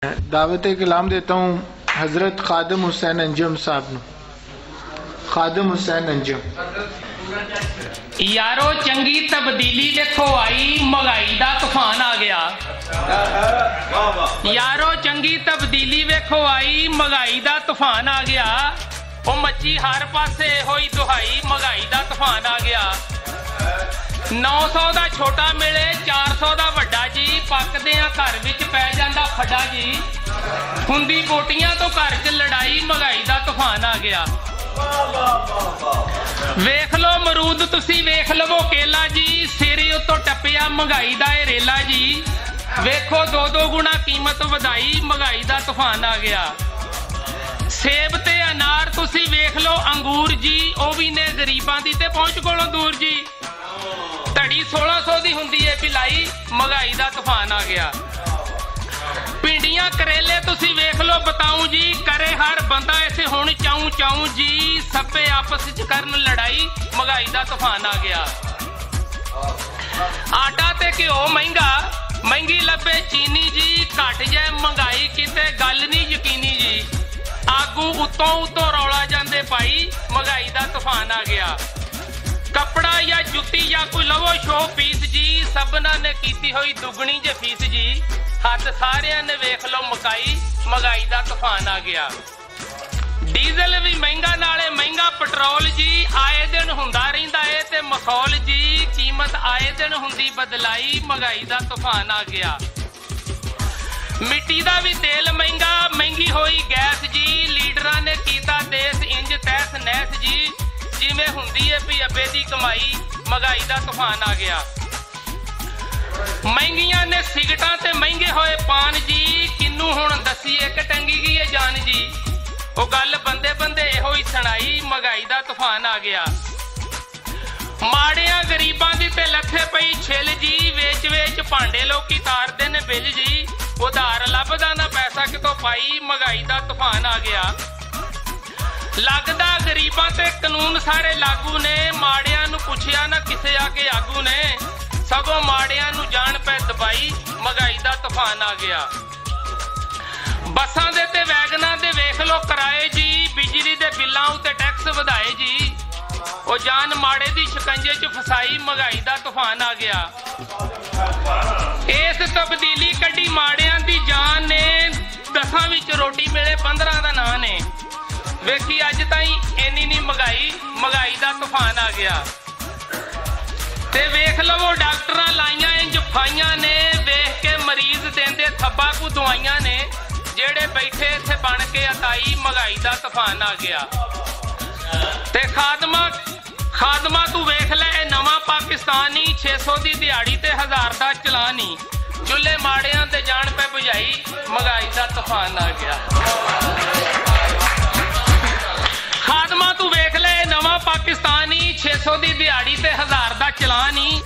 दावत कलाम देता हूँ हज़रत खादिम हुसैन अंजम साहब ਨੂੰ। खादिम हुसैन अंजम। यारो चंगी तब्दीली देखो आई, महंगाई दा तूफान आ गया। यारो चंगी तब्दीली वेखो आई, महंगाई दा तूफान आ गया। ओ मच्ची हर पासे होई दुहाई, महंगाई दा तूफान आ गया। 900 ਦਾ छोटा मिले 400 ਦਾ ਵੱਡਾ जी, ਪੱਕਦਿਆਂ घर विच पै ਜਾਂਦਾ फड्डा जी। ਹੁੰਦੀ ਬੋਟੀਆਂ ਤੋਂ घर च लड़ाई, महंगाई ਦਾ तूफान आ गया। वेख लो मरूद तुसी वेख लवो केला जी, सिरे उतों टप्पिया महंगाई दा रेला जी। वेखो 2-2 गुणा कीमत वधाई, महंगाई दा तूफान आ गया। सेब ते अनार तुसी वेख लो अंगूर जी, ओ भी ने गरीबां दी ते पहुंच कोलों दूर जी। धड़ी 1600 दी हुंदी है पिलाई, महंगाई दा तूफान आ गया। भिंडियां करेले तुसी वेख लो बताऊं जी, करे हर बंदा ऐसे हुण चाऊं चाऊं जी। सभे आपस च करन लड़ाई, महंगाई दा तूफान आ गया। आटा ते घ्यो महंगा, महंगी लभे चीनी जी। घट जाए महंगाई किते गल नहीं यकीनी जी। आगू उतों उतों रौला जांदे पाई, महंगाई दा तूफान आ गया। कपड़ा या जुत्ती या कोई लवो शो पीस जी, सबना ने कीती होई दुगनी जे फीस जी। हथ सारियां ने वेख लो मकाई, महंगाई दा तूफान आ गया। डीजल भी महंगा नाले महंगा पेट्रोल जी, आए दिन हुंदा रहिंदा है ते मखौल जी। कीमत आए दिन हुंदी बदलाई, महंगाई दा तूफान आ गया। मिट्टी दा भी तेल महंगा, महंगी होई गैस जी। लीडरां ने कीता देश इंज तैस नैस जी, जिवें हुंदी है भी अब्बे दी कमाई, महंगाई दा तूफान आ गया। महंगियां ने सिगटां ते महंगे होए पान जी, किन्नू हुण दसीए कि टंगी गई है जान जी। ओ गल बंदे बंदे इहो ही सुनाई, महंगाई दा तूफान आ गया। माड़ियां गरीबां दी ते लथे पई छिल जी, वेच वेच भांडे लोकी तारदे ने बिल जी। उधार लभदा ना पैसा कितों पाई, महंगाई दा तूफान आ गया। लगदा गरीबां ते कानून सारे लागू ने, माड़ियां नू पुछिया ना किसे आके आगू ने। सगों माड़ियां नू जान पै दबाई, महंगाई दा तूफान आ गया। बसां दे ते वैगनां दे वेख लो कराए जी, बिजली दे बिल्लां उत्ते टैक्स वधाए जी। ओ जान माड़े दी शिकंजे च फसाई, महंगाई दा तूफान आ गया। इस तब्दीली कड्डी माड़ियां दी जान ने, 10 विच रोटी मिले 15 दा नां ने। वेखी अज ताईं इन्नी नी महंगाई, महंगाई दा तूफान आ गया। ते वेख लवो डॉक्टरां लाइयां इंज फाइयां ने, वेख के मरीज देंदे थब्बा को दवाइयां ने। जेड़े बैठे इत्थे बन के अताई, महंगाई दा तूफान आ गया। ते खादमा तू वेख ले नवां पाकिस्तानी, 600 दी दिहाड़ी ते 1000 दा चलानी। चुल्हे माड़ियां ते जान पे बुझाई, महंगाई दा तूफान आ गया। खादमा तू वेख ले नवां पाकिस्तानी, 600 दी दिहाड़ी ते 1000 दा चलानी।